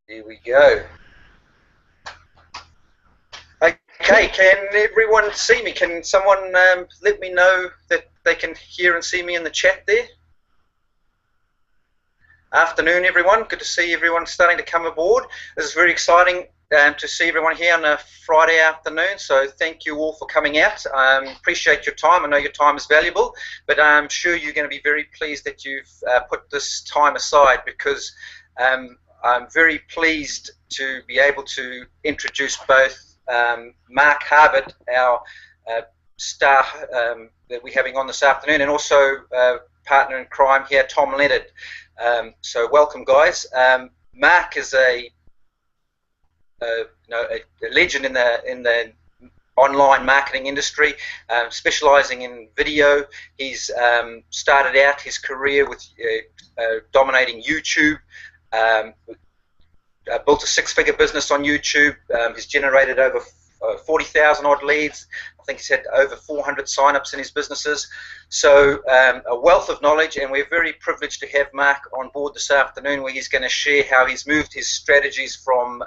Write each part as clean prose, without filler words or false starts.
Here we go. Okay, can everyone see me? Can someone let me know that they can hear and see me in the chat there? Afternoon, everyone. Good to see everyone starting to come aboard. This is very exciting to see everyone here on a Friday afternoon, so thank you all for coming out. Appreciate your time. I know your time is valuable, but I'm sure you're going to be very pleased that you've put this time aside, because I'm very pleased to be able to introduce both Mark Harbert, our star that we're having on this afternoon, and also partner in crime here, Tom Leonard. So welcome, guys. Mark is a legend in the online marketing industry, specializing in video. He's started out his career with dominating YouTube. Built a six-figure business on YouTube. He's generated over 40,000 odd leads. I think he's had over 400 sign-ups in his businesses. So a wealth of knowledge, and we're very privileged to have Mark on board this afternoon, where he's going to share how he's moved his strategies from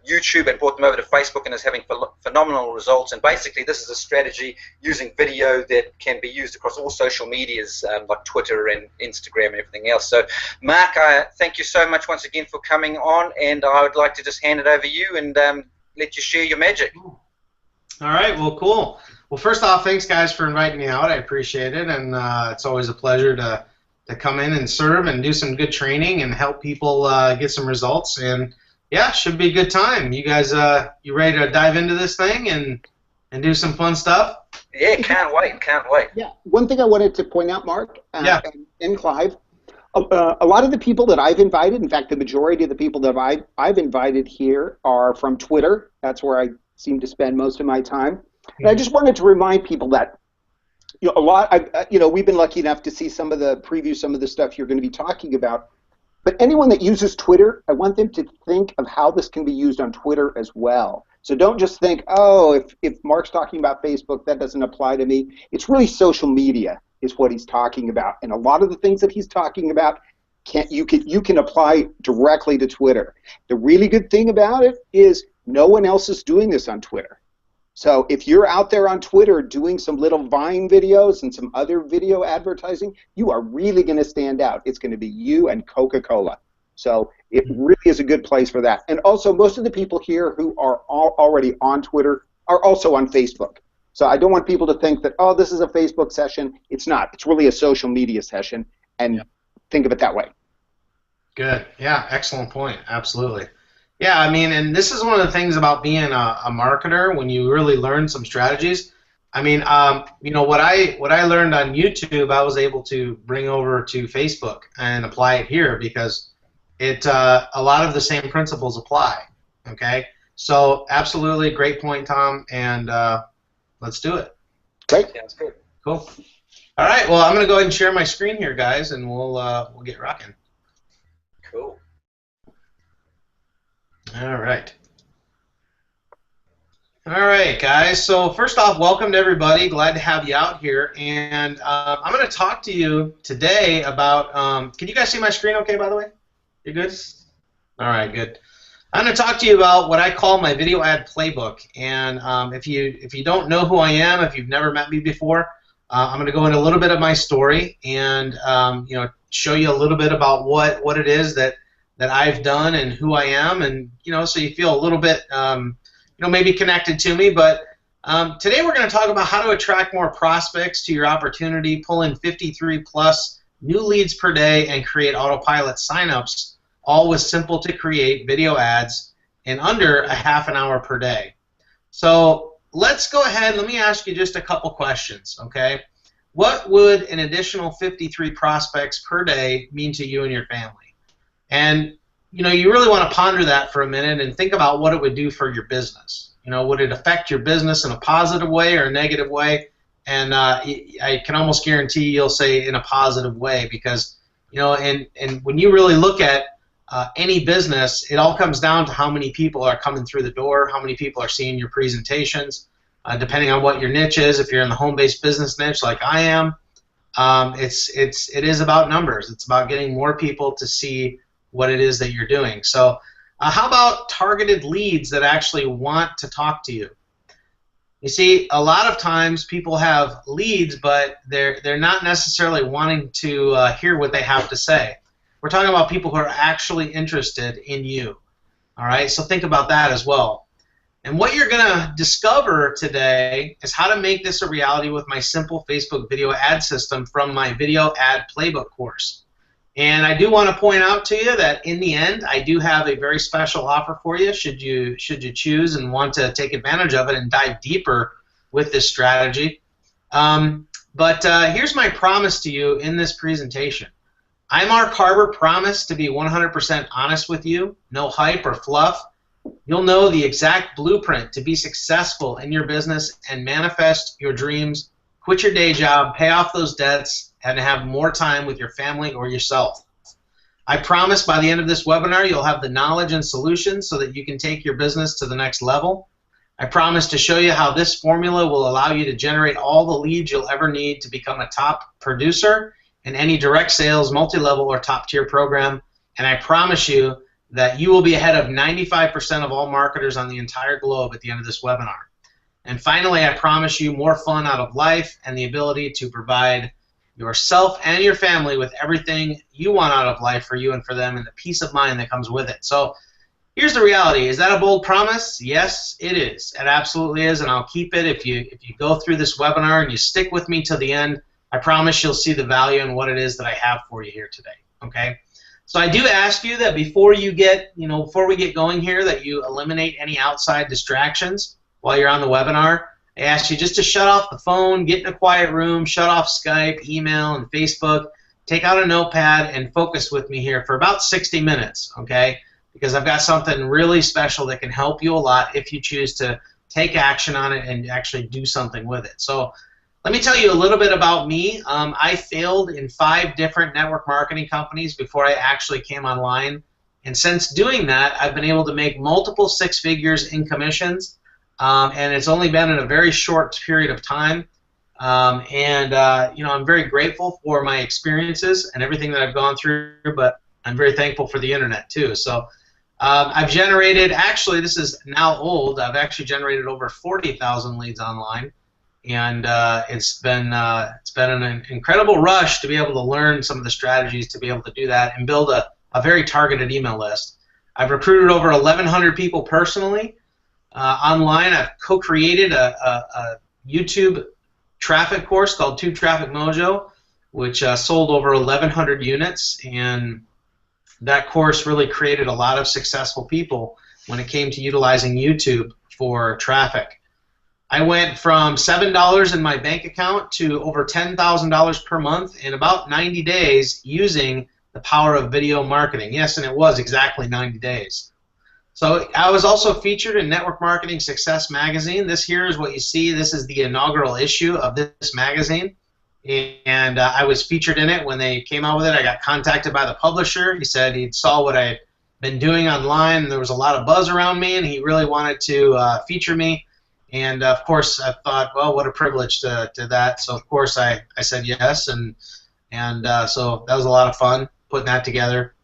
YouTube and brought them over to Facebook, and is having phenomenal results. And basically this is a strategy using video that can be used across all social medias like Twitter and Instagram and everything else. So Mark, thank you so much once again for coming on, and I would like to just hand it over to you and let you share your magic. All right, well, cool. Well, first off, thanks guys for inviting me out. I appreciate it, and it's always a pleasure to come in and serve and do some good training and help people get some results. And yeah, should be a good time. You guys, you ready to dive into this thing and do some fun stuff? Yeah, can't wait, can't wait. Yeah, one thing I wanted to point out, Mark, and Clive, a lot of the people that I've invited, in fact, the majority of the people that I've invited here are from Twitter. That's where I seem to spend most of my time. And I just wanted to remind people that, we've been lucky enough to see some of the previews, some of the stuff you're going to be talking about. But anyone that uses Twitter, I want them to think of how this can be used on Twitter as well. So don't just think, oh, if Mark's talking about Facebook, that doesn't apply to me. It's really social media is what he's talking about. And a lot of the things that he's talking about, you can apply directly to Twitter. The really good thing about it is no one else is doing this on Twitter. So if you're out there on Twitter doing some little Vine videos and some other video advertising, you are really going to stand out. It's going to be you and Coca-Cola. So it really is a good place for that. And also, most of the people here who are already on Twitter are also on Facebook. So I don't want people to think that, oh, this is a Facebook session. It's not. It's really a social media session, and think of it that way. Good. Yeah, excellent point. Absolutely. Yeah, I mean, and this is one of the things about being a marketer, when you really learn some strategies. I mean, what I learned on YouTube, I was able to bring over to Facebook and apply it here, because a lot of the same principles apply. Okay, so absolutely great point, Tom, and let's do it. Great. Sounds good. Cool. All right. Well, I'm going to go ahead and share my screen here, guys, and we'll get rocking. Cool. All right. All right, guys. So first off, welcome to everybody. Glad to have you out here. And I'm going to talk to you today about. Can you guys see my screen? Okay, by the way, you good? All right, good. I'm going to talk to you about what I call my video ad playbook. And if you don't know who I am, if you've never met me before, I'm going to go into a little bit of my story and show you a little bit about what it is that I've done and who I am, and so you feel a little bit maybe connected to me. But today we're going to talk about how to attract more prospects to your opportunity, pull in 53 plus new leads per day, and create autopilot signups, all with simple to create video ads in under a half an hour per day. So let's go ahead. Let me ask you just a couple questions. Okay, what would an additional 53 prospects per day mean to you and your family? And you really want to ponder that for a minute and think about what it would do for your business. Would it affect your business in a positive way or a negative way? And I can almost guarantee you'll say in a positive way, because and when you really look at any business, it all comes down to how many people are coming through the door, how many people are seeing your presentations, depending on what your niche is. If you're in the home-based business niche like I am, it is about numbers. It's about getting more people to see what it is that you're doing. So how about targeted leads that actually want to talk to you? You see, a lot of times people have leads, but they're not necessarily wanting to hear what they have to say. We're talking about people who are actually interested in you. All right, so think about that as well. And what you're going to discover today is how to make this a reality with my simple Facebook video ad system from my video ad playbook course. And I do want to point out to you that in the end, I do have a very special offer for you should you choose and want to take advantage of it and dive deeper with this strategy. But here's my promise to you in this presentation. I, Mark Harbert, promise to be 100% honest with you, no hype or fluff. You'll know the exact blueprint to be successful in your business and manifest your dreams, quit your day job, pay off those debts, and have more time with your family or yourself. I promise by the end of this webinar you'll have the knowledge and solutions so that you can take your business to the next level. I promise to show you how this formula will allow you to generate all the leads you'll ever need to become a top producer in any direct sales, multi-level, or top-tier program. And I promise you that you will be ahead of 95% of all marketers on the entire globe at the end of this webinar. And finally, I promise you more fun out of life and the ability to provide yourself and your family with everything you want out of life for you and for them and the peace of mind that comes with it. So here's the reality. Is that a bold promise? Yes, it is. It absolutely is, and I'll keep it. If you go through this webinar and you stick with me till the end, I promise you'll see the value in what it is that I have for you here today. Okay? So I do ask you that before we get going here, that you eliminate any outside distractions while you're on the webinar. I ask you just to shut off the phone, get in a quiet room, shut off Skype, email, and Facebook, take out a notepad, and focus with me here for about 60 minutes, okay? Because I've got something really special that can help you a lot if you choose to take action on it and actually do something with it. So let me tell you a little bit about me. I failed in 5 different network marketing companies before I actually came online. And since doing that, I've been able to make multiple 6 figures in commissions. And it's only been in a very short period of time. I'm very grateful for my experiences and everything that I've gone through, but I'm very thankful for the internet too. So I've generated, actually this is now old, I've actually generated over 40,000 leads online. And it's been an incredible rush to be able to learn some of the strategies to be able to do that and build a very targeted email list. I've recruited over 1,100 people personally. Online, I've co-created a YouTube traffic course called Tube Traffic Mojo, which sold over 1,100 units, and that course really created a lot of successful people when it came to utilizing YouTube for traffic. I went from $7 in my bank account to over $10,000 per month in about 90 days using the power of video marketing. Yes, and it was exactly 90 days. So I was also featured in Network Marketing Success magazine. This here is what you see. This is the inaugural issue of this magazine. And I was featured in it when they came out with it. I got contacted by the publisher. He said he saw what I had been doing online, and there was a lot of buzz around me, and he really wanted to feature me. And, of course, I thought, well, what a privilege to that. So, of course, I said yes, and so that was a lot of fun putting that together.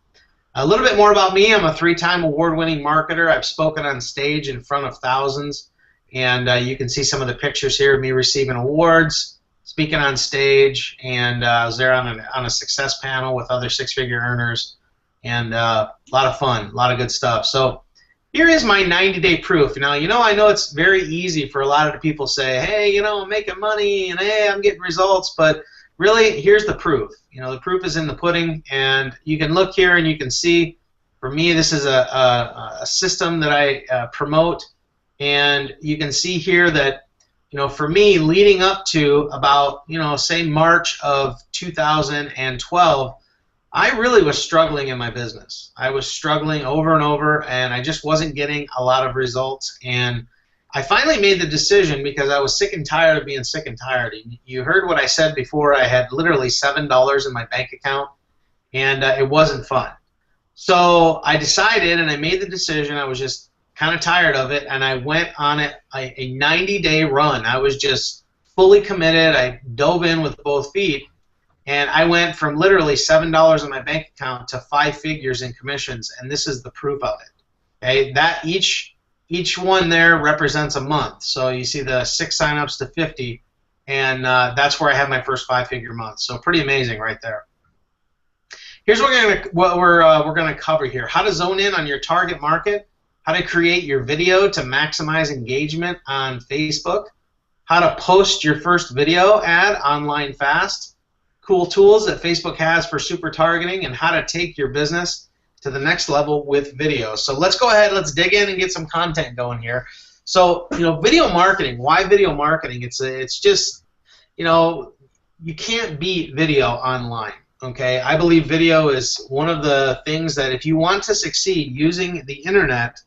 A little bit more about me. I'm a 3-time award-winning marketer. I've spoken on stage in front of thousands, and you can see some of the pictures here of me receiving awards, speaking on stage, and I was there on a success panel with other 6-figure earners, and a lot of fun, a lot of good stuff. So here is my 90-day proof. Now, I know it's very easy for a lot of the people to say, hey, I'm making money, and hey, I'm getting results, but really, here's the proof. The proof is in the pudding, and you can look here and you can see, for me, this is a system that I promote, and you can see here that, for me, leading up to about, say March of 2012, I really was struggling in my business. I was struggling over and over, and I just wasn't getting a lot of results, and I finally made the decision because I was sick and tired of being sick and tired. You heard what I said before. I had literally $7 in my bank account, and it wasn't fun. So I decided, and I made the decision. I was just kind of tired of it, and I went on a 90-day run. I was just fully committed. I dove in with both feet, And I went from literally $7 in my bank account to 5 figures in commissions, and this is the proof of it. Okay, that each one there represents a month. So you see the 6 signups to 50, and that's where I had my first 5-figure month. So pretty amazing right there. Here's what we're gonna cover here: how to zone in on your target market, how to create your video to maximize engagement on Facebook, how to post your first video ad online fast, cool tools that Facebook has for super targeting, and how to take your business to the next level with video. So let's go ahead, let's dig in and get some content going here. So, video marketing. Why video marketing? It's just, you can't beat video online. Okay, I believe video is one of the things that if you want to succeed using the internet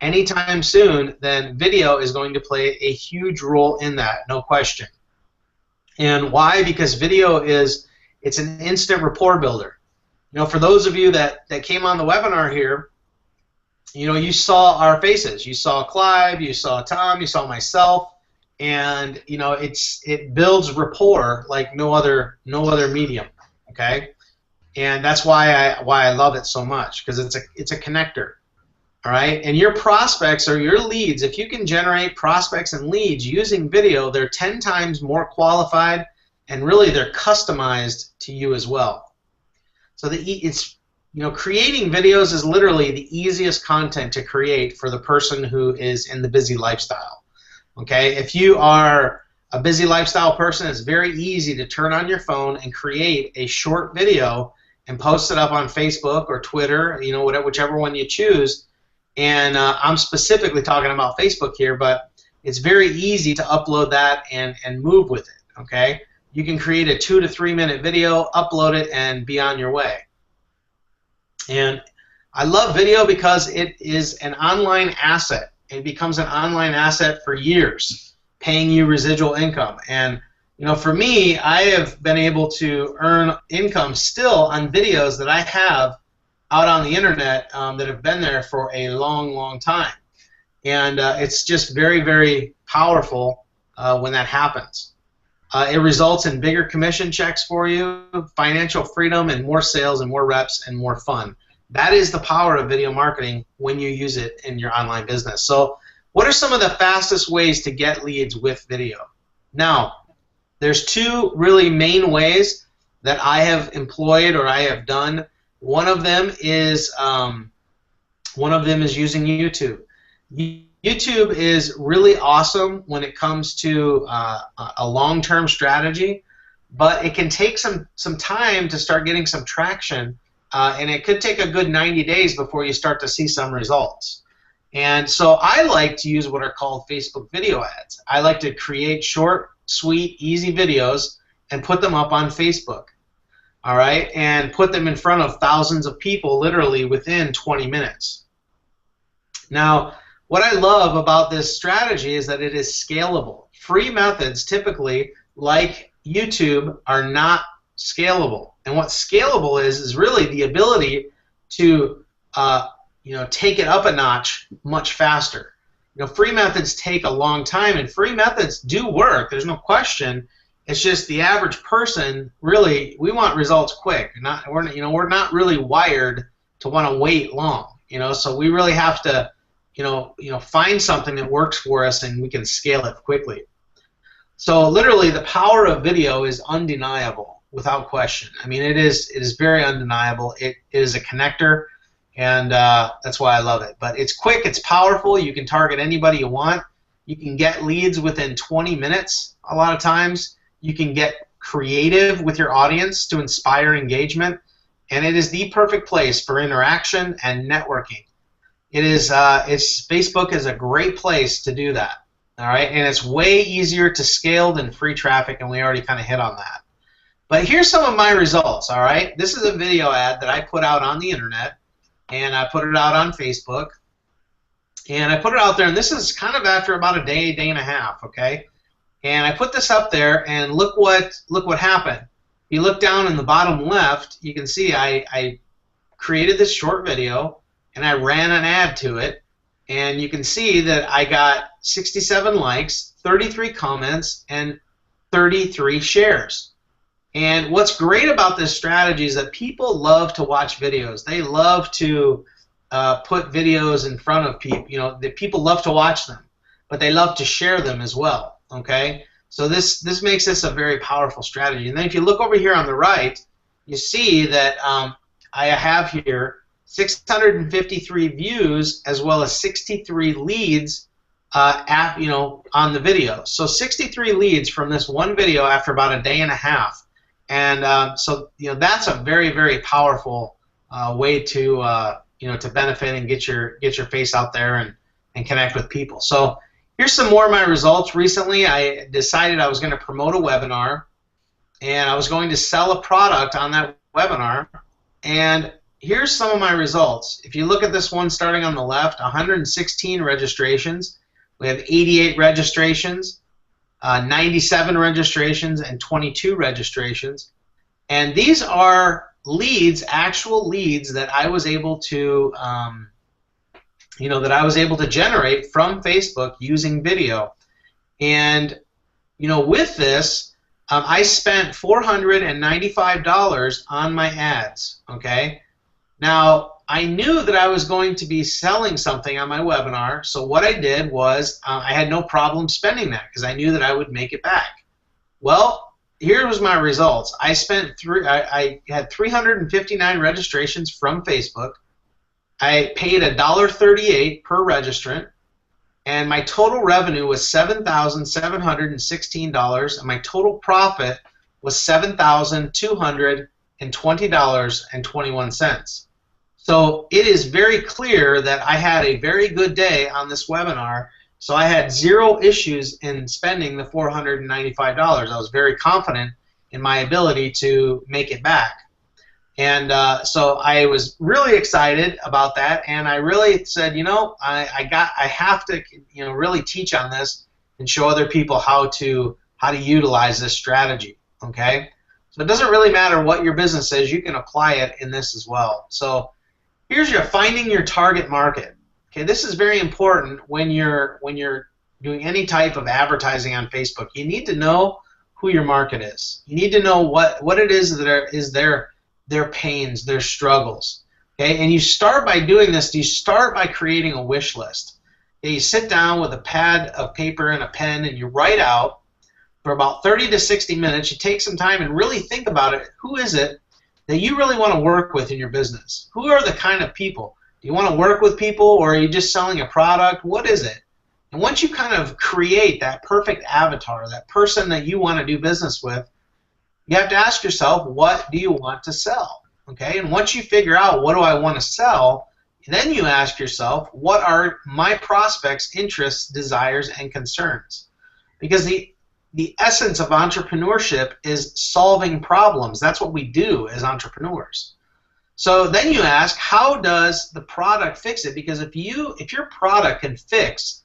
anytime soon, then video is going to play a huge role in that, no question. And why? Because video it's an instant rapport builder. For those of you that came on the webinar here, you saw our faces. You saw Clive, you saw Tom, you saw myself, and it builds rapport like no other medium. Okay, and that's why I love it so much, because it's a connector. All right, and your prospects or your leads, if you can generate prospects and leads using video, they're 10 times more qualified, and really they're customized to you as well. So creating videos is literally the easiest content to create for the person who is in the busy lifestyle. Okay, if you are a busy lifestyle person, it's very easy to turn on your phone and create a short video and post it up on Facebook or Twitter, whichever one you choose. And I'm specifically talking about Facebook here, but it's very easy to upload that and move with it. Okay, you can create a 2 to 3 minute video, upload it, and be on your way. And I love video because it is an online asset. It becomes an online asset for years, paying you residual income. And for me, I have been able to earn income still on videos that I have out on the internet that have been there for a long time. And it's just very, very powerful when that happens. It results in bigger commission checks for you, financial freedom, and more sales and more reps and more fun. That is the power of video marketing when you use it in your online business. So what are some of the fastest ways to get leads with video? Now, there's 2 really main ways that I have employed or I have done. One of them is using YouTube. YouTube is really awesome when it comes to a long-term strategy, but it can take some time to start getting some traction, and it could take a good 90 days before you start to see some results. And so I like to use what are called Facebook video ads. I like to create short, sweet, easy videos and put them up on Facebook. All right, and put them in front of thousands of people literally within 20 minutes. Now, what I love about this strategy is that it is scalable. Free methods typically, like YouTube, are not scalable. And what scalable is really the ability to take it up a notch much faster. Free methods take a long time, and free methods do work. There's no question. It's just the average person, really, we want results quick. We're not really wired to want to wait long. So we really have to, find something that works for us and we can scale it quickly. So literally, the power of video is undeniable, without question. I mean, it is very undeniable. It is a connector, and that's why I love it. But it's quick, it's powerful. You can target anybody you want. You can get leads within 20 minutes a lot of times. You can get creative with your audience to inspire engagement, and it is the perfect place for interaction and networking. Facebook is a great place to do that, all right, and it's way easier to scale than free traffic, and we already kind of hit on that. But here's some of my results, all right. This is a video ad that I put out on the internet, and I put it out on Facebook, and I put it out there, and this is kind of after about a day and a half, okay. And I put this up there, and look what happened. If you look down in the bottom left, you can see I created this short video, and I ran an ad to it, and you can see that I got 67 likes, 33 comments, and 33 shares. And what's great about this strategy is that people love to watch videos. They love to put videos in front of people. You know, that people love to watch them, but they love to share them as well. Okay, so this makes this a very powerful strategy. And then if you look over here on the right, you see that I have here 653 views as well as 63 leads on the video. So 63 leads from this one video after about a day and a half. And so that's a very, very powerful way to to benefit and get your face out there and connect with people. So here's some more of my results. Recently, I decided I was going to promote a webinar, and I was going to sell a product on that webinar. And here's some of my results. If you look at this one starting on the left, 116 registrations. We have 88 registrations. 97 registrations and 22 registrations, and these are leads, actual leads that I was able to, generate from Facebook using video. And with this, I spent $495 on my ads. Okay, now I knew that I was going to be selling something on my webinar, so what I did was I had no problem spending that because I knew that I would make it back. Well, here was my results. I had 359 registrations from Facebook. I paid $1.38 per registrant, and my total revenue was $7,716, and my total profit was $7,220.21. So it is very clear that I had a very good day on this webinar, so I had zero issues in spending the $495. I was very confident in my ability to make it back. And so I was really excited about that, and I really said, I have to really teach on this and show other people how to utilize this strategy. Okay? So it doesn't really matter what your business is, you can apply it in this as well. So here's your finding your target market. Okay, this is very important when you're doing any type of advertising on Facebook. You need to know who your market is. You need to know what it is that is their pains, their struggles. Okay, and you start by doing this. You start by creating a wish list. Okay, you sit down with a pad of paper and a pen and you write out for about 30 to 60 minutes. You take some time and really think about it. Who is it that you really want to work with in your business? Who are the kind of people? Do you want to work with people, or are you just selling a product? What is it? And once you kind of create that perfect avatar, that person that you want to do business with, you have to ask yourself, what do you want to sell? Okay, and once you figure out what do I want to sell, then you ask yourself, what are my prospects' interests, desires, and concerns? Because the essence of entrepreneurship is solving problems. That's what we do as entrepreneurs. So then you ask, how does the product fix it? Because if your product can fix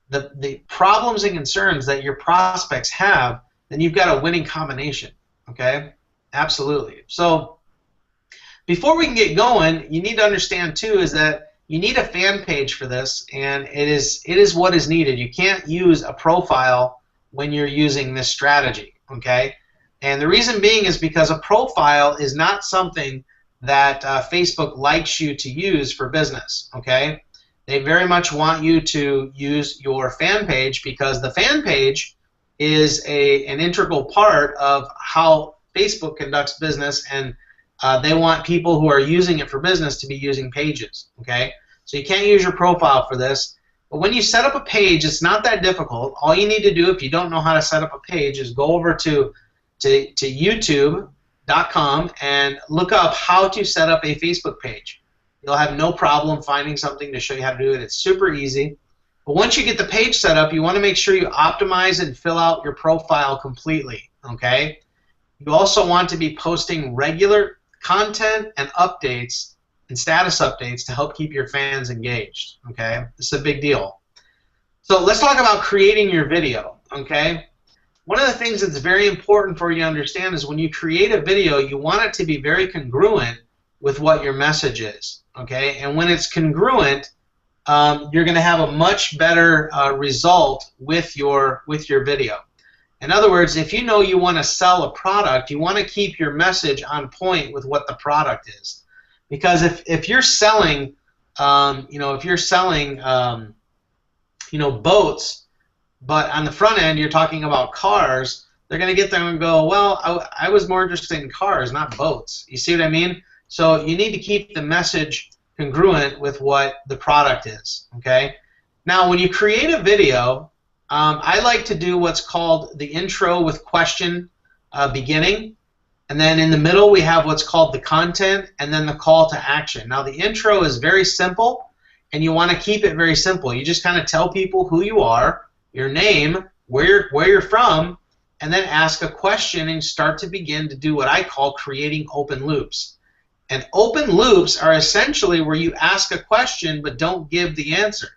the problems and concerns that your prospects have, then you've got a winning combination. Okay? Absolutely. So before we can get going, you need to understand too is that you need a fan page for this, and it is what is needed. You can't use a profile when you're using this strategy, okay? And the reason being is because a profile is not something that Facebook likes you to use for business, okay? They very much want you to use your fan page because the fan page is an integral part of how Facebook conducts business, and they want people who are using it for business to be using pages, okay? So you can't use your profile for this. But when you set up a page, it's not that difficult. All you need to do if you don't know how to set up a page is go over to YouTube.com and look up how to set up a Facebook page. You'll have no problem finding something to show you how to do it. It's super easy. But once you get the page set up, you want to make sure you optimize and fill out your profile completely, okay? You also want to be posting regular content and updates and status updates to help keep your fans engaged, okay? This is a big deal. So let's talk about creating your video, okay? One of the things that's very important for you to understand is when you create a video, you want it to be very congruent with what your message is, okay? And when it's congruent, you're going to have a much better result with your video. In other words, if you know you want to sell a product, you want to keep your message on point with what the product is. Because if you're selling, boats, but on the front end you're talking about cars, they're going to get there and go, well, I was more interested in cars, not boats. You see what I mean? So you need to keep the message congruent with what the product is. Okay. Now, when you create a video, I like to do what's called the intro with question beginning, and then in the middle we have what's called the content, and then the call to action. Now, the intro is very simple, and you want to keep it very simple. You just kind of tell people who you are, your name, where you're from, and then ask a question and start to begin to do what I call creating open loops. And open loops are essentially where you ask a question but don't give the answer,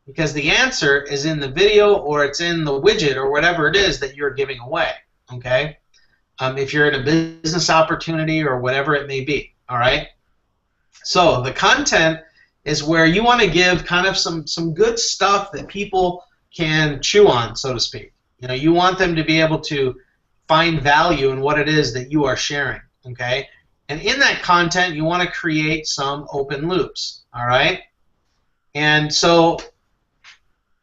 because the answer is in the video or it's in the widget or whatever it is that you're giving away. Okay? If you're in a business opportunity or whatever it may be. All right? So the content is where you want to give kind of some good stuff that people can chew on, so to speak. You know, you want them to be able to find value in what it is that you are sharing. Okay? And in that content, you want to create some open loops. All right? And so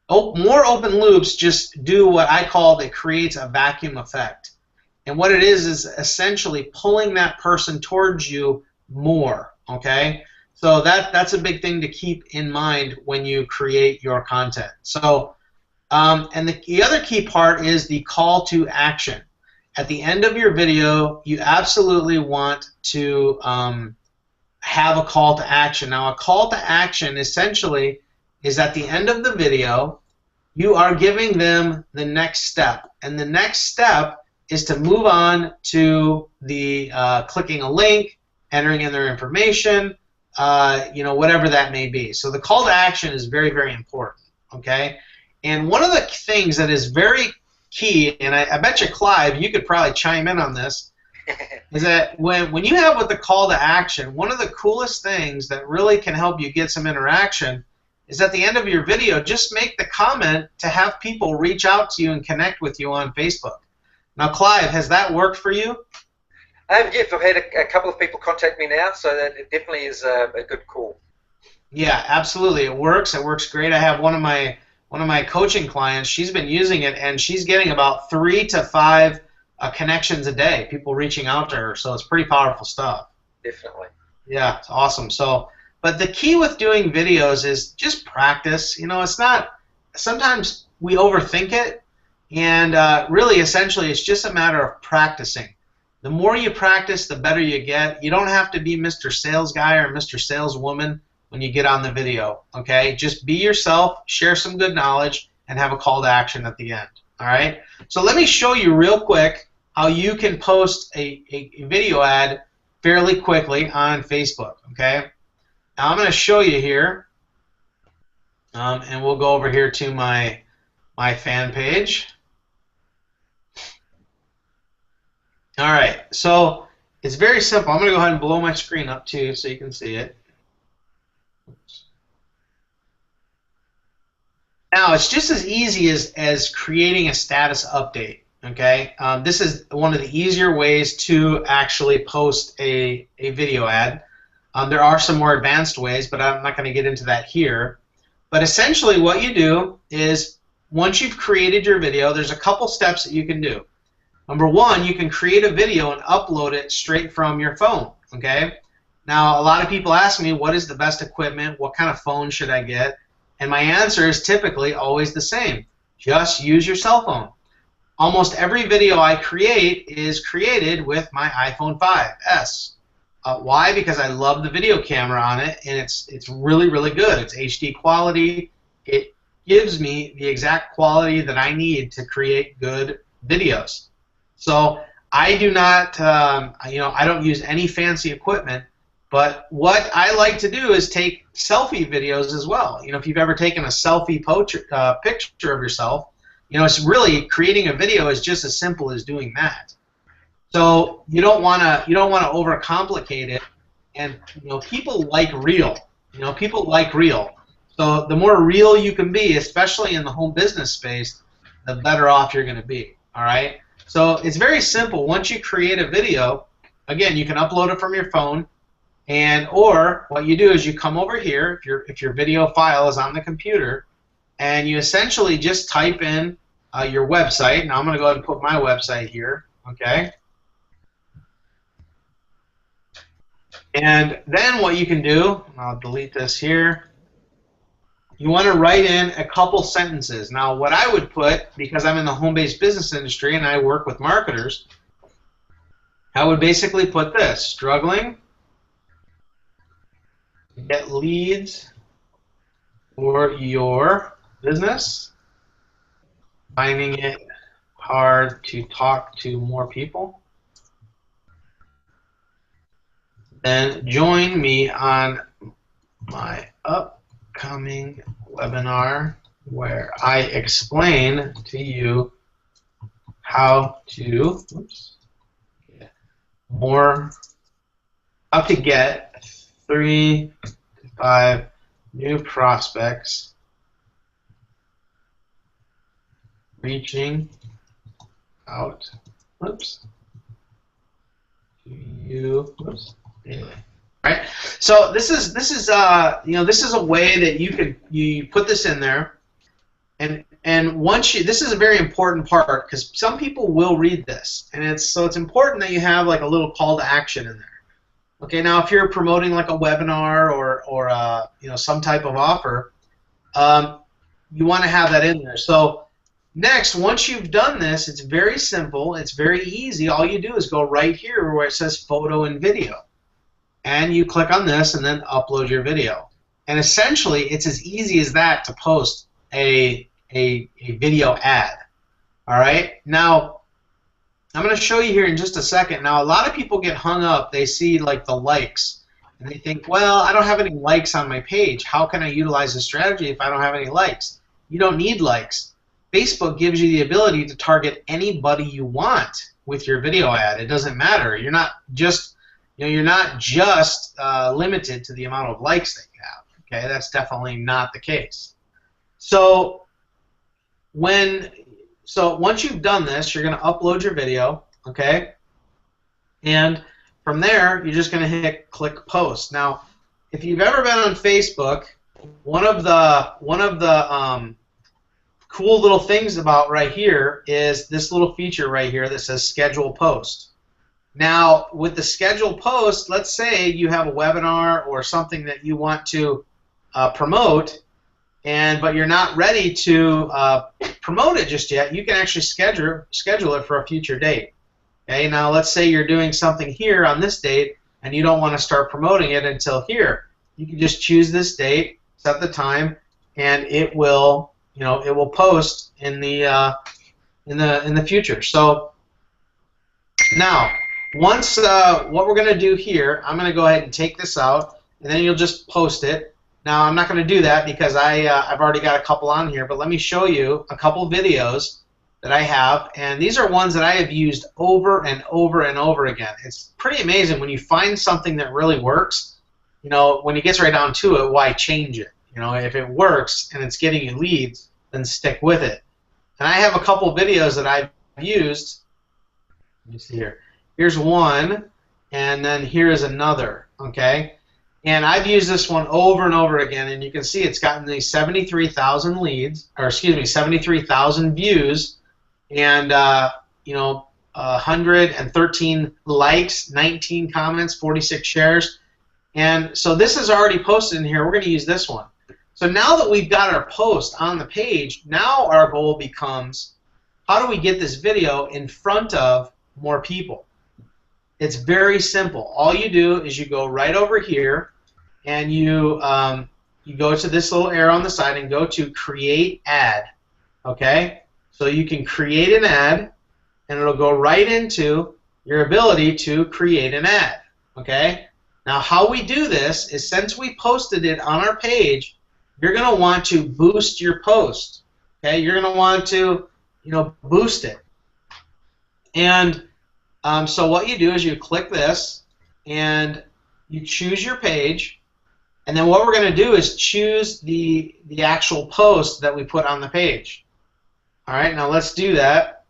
more open loops just do what I call, that creates a vacuum effect. And what it is essentially pulling that person towards you more. Okay? So that's a big thing to keep in mind when you create your content. So, and the other key part is the call to action. At the end of your video, you absolutely want to have a call to action. Now, a call to action essentially is at the end of the video, you are giving them the next step. And the next step is to move on to the clicking a link, entering in their information, whatever that may be. So the call to action is very, very important. Okay? And one of the things that is very key, and I bet you, Clive, you could probably chime in on this, is that when you have with the call to action, one of the coolest things that really can help you get some interaction is at the end of your video, just make the comment to have people reach out to you and connect with you on Facebook. Now, Clive, has that worked for you? Yes, I've had a couple of people contact me now, so that it definitely is a good call. Yeah, absolutely. It works. It works great. I have one of my coaching clients. She's been using it, and she's getting about 3 to 5 connections a day, people reaching out to her. So it's pretty powerful stuff. Definitely. Yeah, it's awesome. So, but the key with doing videos is just practice. You know, it's not, sometimes we overthink it, and really, essentially, it's just a matter of practicing. The more you practice, the better you get. You don't have to be Mr. Sales Guy or Mr. Saleswoman when you get on the video, okay? Just be yourself, share some good knowledge, and have a call to action at the end, all right? So let me show you real quick how you can post a video ad fairly quickly on Facebook, okay? Now I'm going to show you here, and we'll go over here to my fan page. All right, so it's very simple. I'm going to go ahead and blow my screen up too so you can see it. Now, it's just as easy as creating a status update, okay? This is one of the easier ways to actually post a video ad. There are some more advanced ways, but I'm not going to get into that here. But essentially what you do is, once you've created your video, there's a couple steps that you can do. Number one, you can create a video and upload it straight from your phone, okay? Now, a lot of people ask me, what is the best equipment? What kind of phone should I get? And my answer is typically always the same. Just use your cell phone. Almost every video I create is created with my iPhone 5S. Why? Because I love the video camera on it, and it's really, really good. It's HD quality. It gives me the exact quality that I need to create good videos. So I do not, I don't use any fancy equipment, but what I like to do is take selfie videos as well. You know, if you've ever taken a selfie picture of yourself, you know, it's really, creating a video is just as simple as doing that. So you don't want to overcomplicate it, and you know, people like real. You know, people like real. So the more real you can be, especially in the home business space, the better off you're going to be. All right. So it's very simple. Once you create a video, again, you can upload it from your phone, or what you do is you come over here if your video file is on the computer, and you essentially just type in your website. Now I'm going to go ahead and put my website here. Okay. And then what you can do, I'll delete this here. You want to write in a couple sentences. Now, what I would put, because I'm in the home-based business industry and I work with marketers, I would basically put this: struggling to get leads for your business, finding it hard to talk to more people, then join me on my upcoming webinar where I explain to you how to get 3 to 5 new prospects reaching out to you daily. Right. So this is a way that you put this in there, and once this is a very important part, because some people will read this, and it's important that you have like a little call to action in there. Okay. Now, if you're promoting like a webinar or some type of offer, you want to have that in there. So next, once you've done this, it's very simple. It's very easy. All you do is go right here where it says photo and video. And you click on this and then upload your video. And essentially, it's as easy as that to post a video ad. All right? Now, I'm going to show you here in just a second. Now, a lot of people get hung up. They see like the likes. And they think, well, I don't have any likes on my page. How can I utilize this strategy if I don't have any likes? You don't need likes. Facebook gives you the ability to target anybody you want with your video ad. It doesn't matter. You're not just limited to the amount of likes that you have. Okay, that's definitely not the case. So once you've done this, you're going to upload your video. Okay, and from there you're just going to hit click post. Now, if you've ever been on Facebook, one of the cool little things about right here is this little feature right here that says schedule post. Now, with the scheduled post, let's say you have a webinar or something that you want to promote, but you're not ready to promote it just yet. You can actually schedule it for a future date. Okay. Now, let's say you're doing something here on this date, and you don't want to start promoting it until here. You can just choose this date, set the time, and it will post in the future. So now, once what we're going to do here, I'm going to go ahead and take this out, and then you'll just post it. Now, I'm not going to do that because I've already got a couple on here, but let me show you a couple videos that I have, and these are ones that I have used over and over and over again. It's pretty amazing when you find something that really works. When it gets right down to it, why change it? If it works and it's getting you leads, then stick with it. And I have a couple videos that I've used. Let me see here. Here's one, and then here is another, okay? And I've used this one over and over again, and you can see it's gotten these 73,000 leads, or excuse me, 73,000 views, and 113 likes, 19 comments, 46 shares. And so this is already posted in here. We're going to use this one. So now that we've got our post on the page, now our goal becomes, how do we get this video in front of more people? It's very simple. All you do is you go right over here, and you go to this little arrow on the side and go to Create Ad. Okay? So you can create an ad, and it'll go right into your ability to create an ad. Okay? Now, how we do this is, since we posted it on our page, you're going to want to boost your post. Okay? You're going to want to, boost it. And so what you do is you click this, and you choose your page, and then what we're going to do is choose the actual post that we put on the page. All right, now let's do that.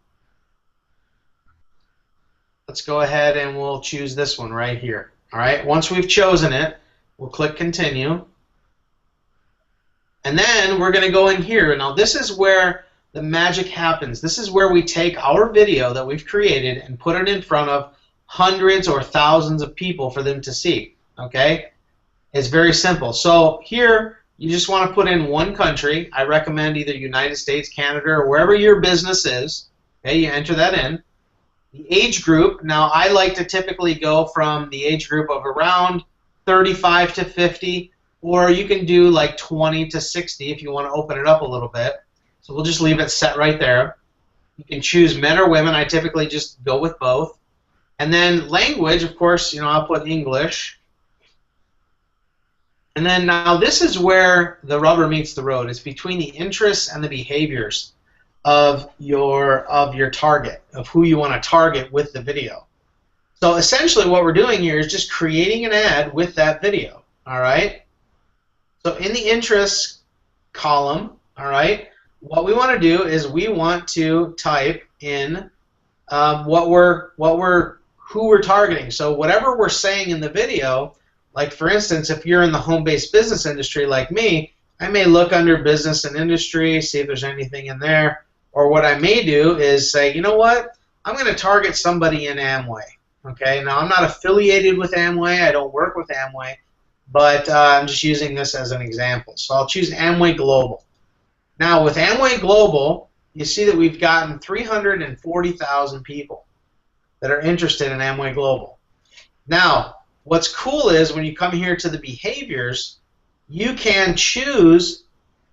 let's go ahead and we'll choose this one right here. All right, once we've chosen it, we'll click continue. And then we're going to go in here. Now this is where the magic happens. This is where we take our video that we've created and put it in front of hundreds or thousands of people for them to see. Okay? It's very simple. So here you just want to put in one country. I recommend either United States, Canada, or wherever your business is. Okay, you enter that in. The age group, now I like to typically go from the age group of around 35 to 50, or you can do like 20 to 60 if you want to open it up a little bit. So we'll just leave it set right there. You can choose men or women. I typically just go with both. And then language, of course, you know, I'll put English. And then now this is where the rubber meets the road. It's between the interests and the behaviors of your target, of who you want to target with the video. So essentially what we're doing here is just creating an ad with that video. All right? So in the interests column, all right, what we want to do is we want to type in who we're targeting. So whatever we're saying in the video, like for instance, if you're in the home-based business industry like me, I may look under business and industry, see if there's anything in there. Or what I may do is say, you know what, I'm going to target somebody in Amway. Okay, now I'm not affiliated with Amway, I don't work with Amway, but I'm just using this as an example. So I'll choose Amway Global. Now with Amway Global, you see that we've gotten 340,000 people that are interested in Amway Global. Now, what's cool is when you come here to the behaviors, you can choose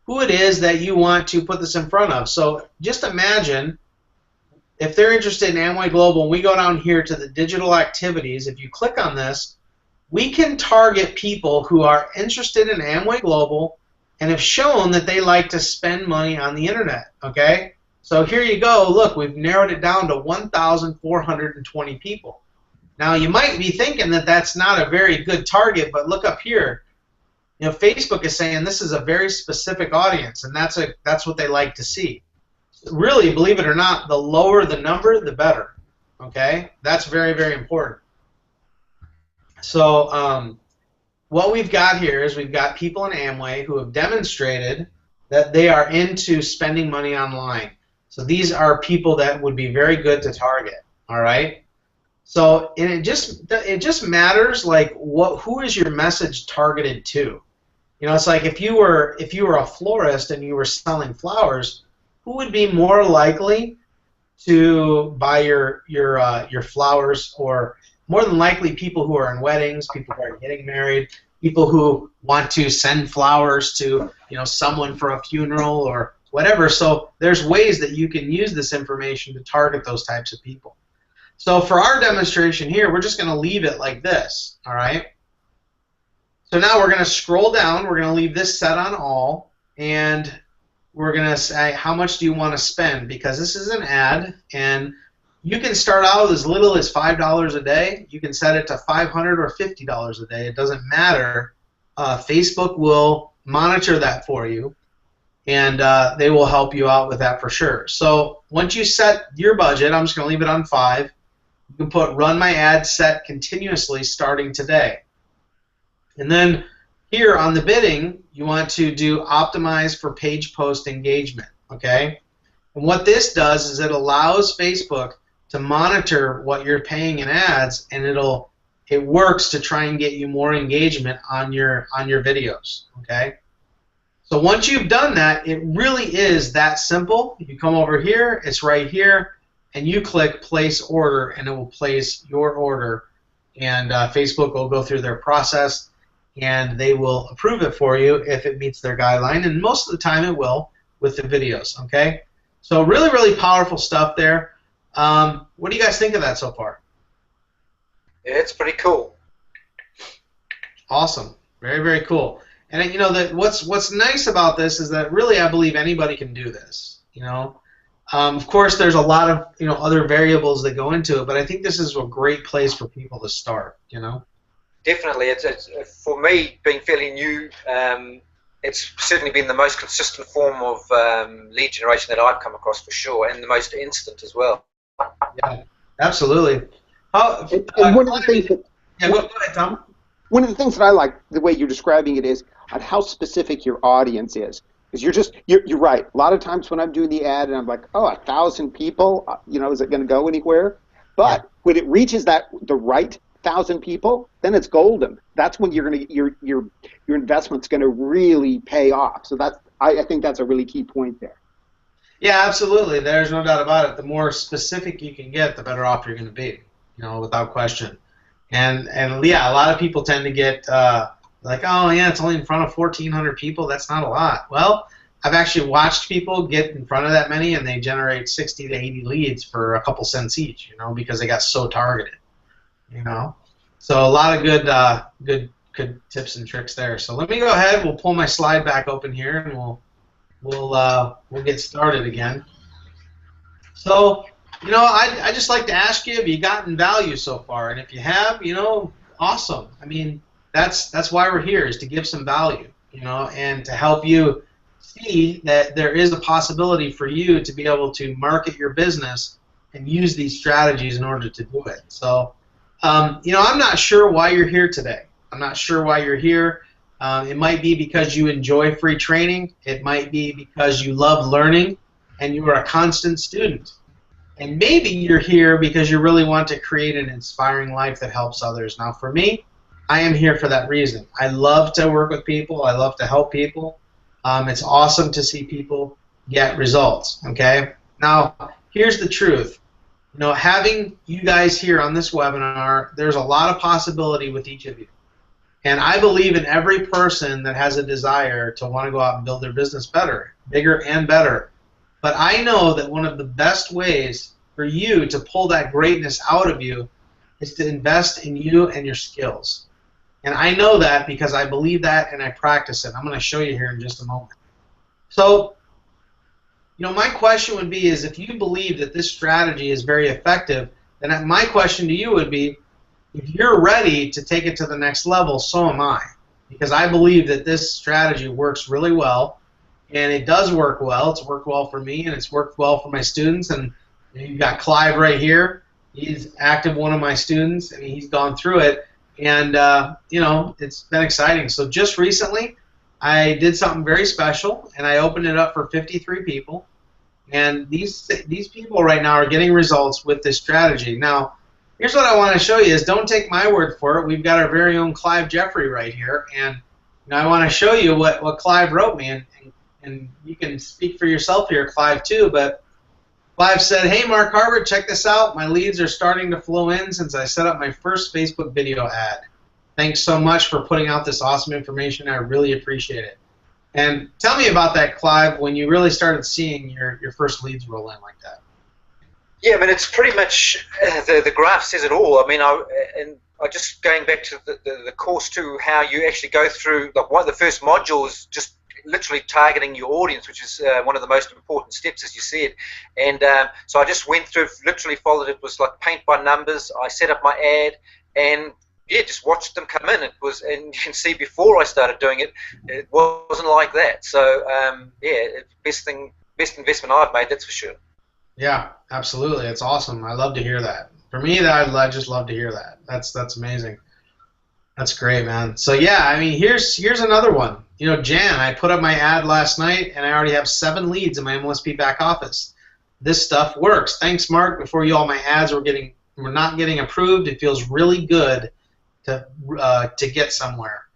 who it is that you want to put this in front of. So just imagine if they're interested in Amway Global, and we go down here to the digital activities, if you click on this, we can target people who are interested in Amway Global and have shown that they like to spend money on the internet. Okay? So here you go. Look, we've narrowed it down to 1,420 people. Now you might be thinking that that's not a very good target, but look up here. You know, Facebook is saying this is a very specific audience, and that's what they like to see. Really, believe it or not, the lower the number, the better. Okay, that's very, very important. So what we've got here is we've got people in Amway who have demonstrated that they are into spending money online. So these are people that would be very good to target. All right. So and it just matters like who is your message targeted to. You know, it's like if you were a florist and you were selling flowers, who would be more likely to buy your flowers? Or more than likely people who are in weddings, people who are getting married, people who want to send flowers to, you know, someone for a funeral or whatever. So there's ways that you can use this information to target those types of people. So for our demonstration here, we're just going to leave it like this, all right? So now we're going to scroll down. We're going to leave this set on all, and we're going to say how much do you want to spend, because this is an ad, and you can start out as little as $5 a day. You can set it to $500 or $50 a day. It doesn't matter. Facebook will monitor that for you, and they will help you out with that for sure. So once you set your budget, I'm just going to leave it on 5. You can put run my ad set continuously starting today. And then here on the bidding, you want to do optimize for page post engagement, okay? And what this does is it allows Facebook to monitor what you're paying in ads, and it works to try and get you more engagement on your videos, okay? So once you've done that, it really is that simple. You come over here, it's right here, and you click place order, and it will place your order, and Facebook will go through their process, and they will approve it for you if it meets their guideline, and most of the time it will with the videos, okay? So really, really powerful stuff there. What do you guys think of that so far? Yeah, it's pretty cool. Awesome. Very, very cool. And you know that what's nice about this is that really I believe anybody can do this. You know, of course there's a lot of other variables that go into it, but I think this is a great place for people to start. You know. Definitely, it's for me being fairly new. It's certainly been the most consistent form of lead generation that I've come across for sure, and the most instant as well. Yeah, absolutely. And one of the things that go ahead, Tom. one of the things that I like the way you're describing it is on how specific your audience is. Because you're right. A lot of times when I'm doing the ad and I'm like, oh, 1,000 people, is it going to go anywhere? But when it reaches the right 1,000 people, then it's golden. That's when your investment's going to really pay off. So I think that's a really key point there. Yeah, absolutely. There's no doubt about it. The more specific you can get, the better off you're going to be, without question. And yeah, a lot of people tend to get like, oh yeah, it's only in front of 1,400 people. That's not a lot. Well, I've actually watched people get in front of that many, and they generate 60 to 80 leads for a couple cents each, because they got so targeted, So a lot of good tips and tricks there. So let me go ahead. We'll pull my slide back open here, and we'll get started again. So, I just like to ask you, have you gotten value so far? And if you have, awesome. I mean, that's why we're here, is to give some value, and to help you see that there is a possibility for you to be able to market your business and use these strategies in order to do it. So, I'm not sure why you're here today. I'm not sure why you're here. It might be because you enjoy free training. It might be because you love learning and you are a constant student. And maybe you're here because you really want to create an inspiring life that helps others. Now, for me, I am here for that reason. I love to work with people. I love to help people. It's awesome to see people get results, okay? Now, here's the truth. Having you guys here on this webinar, there's a lot of possibility with each of you. And I believe in every person that has a desire to want to go out and build their business better, bigger and better. But I know that one of the best ways for you to pull that greatness out of you is to invest in you and your skills. And I know that because I believe that and I practice it. I'm going to show you here in just a moment. So, my question would be is if you believe that this strategy is very effective, then my question to you would be, if you're ready to take it to the next level, so am I. Because I believe that this strategy works really well, and it does work well. It's worked well for me, and it's worked well for my students. And you've got Clive right here. He's active one of my students. I mean, he's gone through it, and it's been exciting. So just recently, I did something very special, and I opened it up for 53 people. And these people right now are getting results with this strategy. Now, here's what I want to show you is don't take my word for it. We've got our very own Clive Jeffrey right here, and I want to show you what Clive wrote me, and you can speak for yourself here, Clive, too, but Clive said, hey, Mark Harbert, check this out. My leads are starting to flow in since I set up my first Facebook video ad. Thanks so much for putting out this awesome information. I really appreciate it. And tell me about that, Clive, when you really started seeing your first leads roll in like that. Yeah, I mean, it's pretty much the graph says it all. I mean, I just going back to the course too, how you actually go through one of the first modules, just literally targeting your audience, which is one of the most important steps, as you said. And so I just went through, literally followed it. Was like paint by numbers. I set up my ad, and yeah, just watched them come in. It was, and you can see before I started doing it, it wasn't like that. So yeah, best investment I've made, that's for sure. Yeah, absolutely. It's awesome. I love to hear that. For me, I just love to hear that. That's amazing. That's great, man. So yeah, I mean, here's another one. Jan, I put up my ad last night, and I already have 7 leads in my MLSP back office. This stuff works. Thanks, Mark. Before you, all my ads were not getting approved. It feels really good to get somewhere.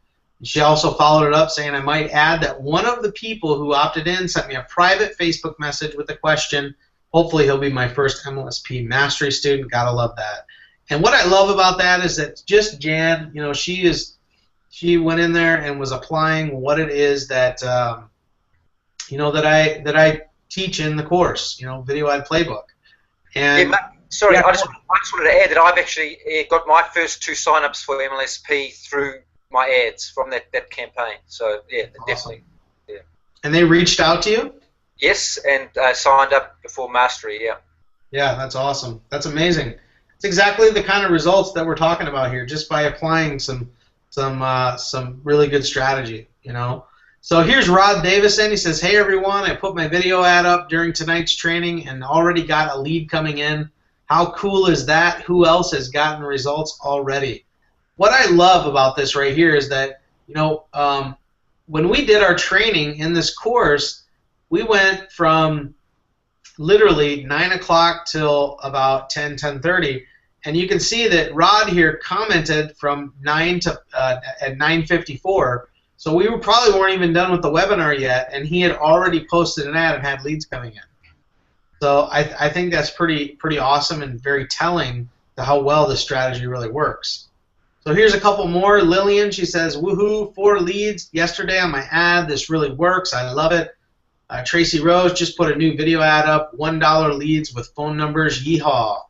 She also followed it up saying, I might add that one of the people who opted in sent me a private Facebook message with a question. Hopefully he'll be my first MLSP mastery student. Gotta love that. And what I love about that is that just Jan, she went in there and was applying what it is that that I teach in the course, video ad playbook. And yeah, sorry, yeah. I just wanted to add that I've actually got my first 2 sign-ups for MLSP through my ads from that campaign. So yeah, awesome. Definitely. Yeah. And they reached out to you? Yes, and signed up before mastery. Yeah. Yeah, that's awesome. That's amazing. It's exactly the kind of results that we're talking about here, just by applying some really good strategy. So here's Rod Davison. He says, hey everyone, I put my video ad up during tonight's training and already got a lead coming in. How cool is that? Who else has gotten results already? What I love about this right here is that, when we did our training in this course, we went from literally 9 o'clock till about 10:30, and you can see that Rod here commented from 9 to at 9:54. So we probably weren't even done with the webinar yet, and he had already posted an ad and had leads coming in. So I think that's pretty awesome and very telling to how well this strategy really works. So here's a couple more. Lillian, she says, woohoo, 4 leads yesterday on my ad. This really works. I love it. Tracy Rose just put a new video ad up, $1 leads with phone numbers. Yeehaw.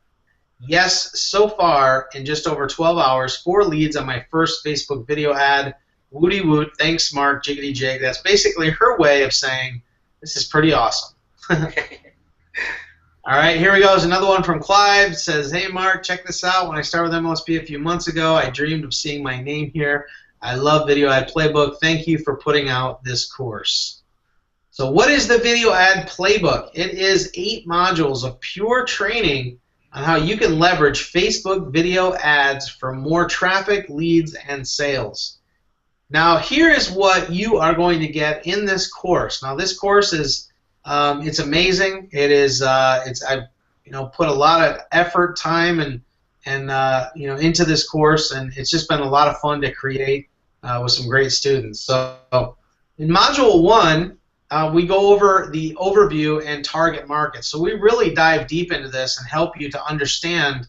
Yes, so far in just over 12 hours, 4 leads on my first Facebook video ad. Woody woot, thanks Mark, jiggity jig. That's basically her way of saying this is pretty awesome. All right, here we go. There's another one from Clive. It says, hey Mark, check this out. When I started with MLSP a few months ago, I dreamed of seeing my name here. I love Video Ad Playbook. Thank you for putting out this course. So what is the Video Ad Playbook? It is 8 modules of pure training on how you can leverage Facebook video ads for more traffic, leads, and sales. Now here is what you are going to get in this course. Now this course is it's amazing. It is. I've put a lot of effort, time, and into this course, and it's just been a lot of fun to create with some great students. So in Module 1, we go over the overview and target market. So we really dive deep into this and help you to understand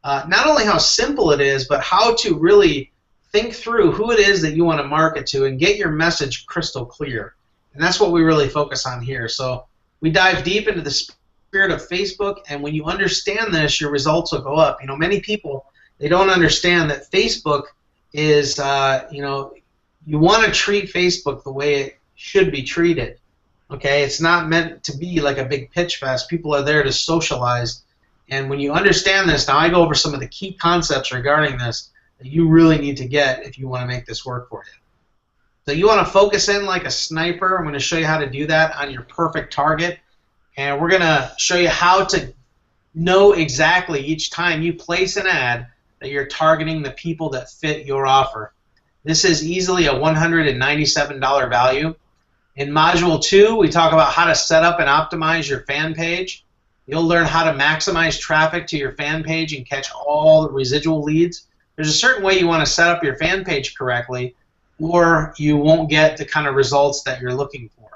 not only how simple it is, but how to really think through who it is that you want to market to and get your message crystal clear. And that's what we really focus on here. So we dive deep into the spirit of Facebook, and when you understand this, your results will go up. Many people, they don't understand that Facebook is, you want to treat Facebook the way it should be treated. Okay, it's not meant to be like a big pitch fest. People are there to socialize, and when you understand this, now I go over some of the key concepts regarding this that you really need to get if you want to make this work for you. So you want to focus in like a sniper. I'm going to show you how to do that on your perfect target. And we're going to show you how to know exactly each time you place an ad that you're targeting the people that fit your offer. This is easily a $197 value. In Module 2, we talk about how to set up and optimize your fan page. You'll learn how to maximize traffic to your fan page and catch all the residual leads. There's a certain way you want to set up your fan page correctly, or you won't get the kind of results that you're looking for.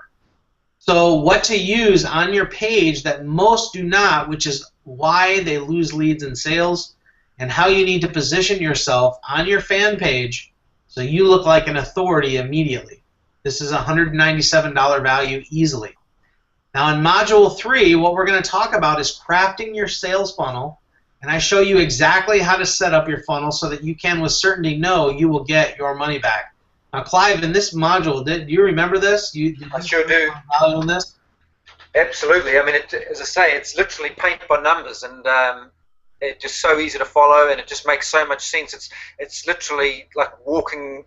So what to use on your page that most do not, which is why they lose leads and sales, and how you need to position yourself on your fan page so you look like an authority immediately. This is a $197 value easily. Now in Module 3, what we're going to talk about is crafting your sales funnel, and I show you exactly how to set up your funnel so that you can with certainty know you will get your money back. Now, Clive, in this module, do you remember this? I sure do. On this? Absolutely. I mean, as I say, it's literally paint by numbers, and it's just so easy to follow, and it just makes so much sense. It's literally like walking.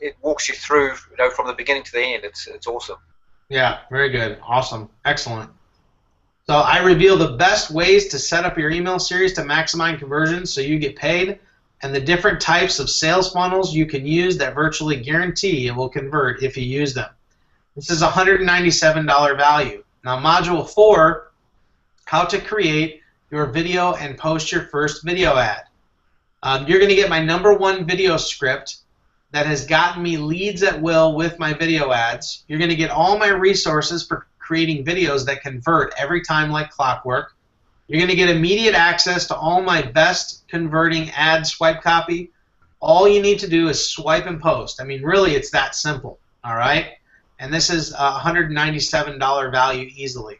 It walks you through, from the beginning to the end. It's awesome. Yeah, very good. Awesome. Excellent. So I reveal the best ways to set up your email series to maximize conversions so you get paid, and the different types of sales funnels you can use that virtually guarantee it will convert if you use them. This is a $197 value. Now Module 4, how to create your video and post your first video ad. You're going to get my #1 video script that has gotten me leads at will with my video ads. You're going to get all my resources for creating videos that convert every time like clockwork. You're going to get immediate access to all my best converting ad swipe copy. All you need to do is swipe and post. I mean, really, it's that simple, all right? And this is a $197 value easily.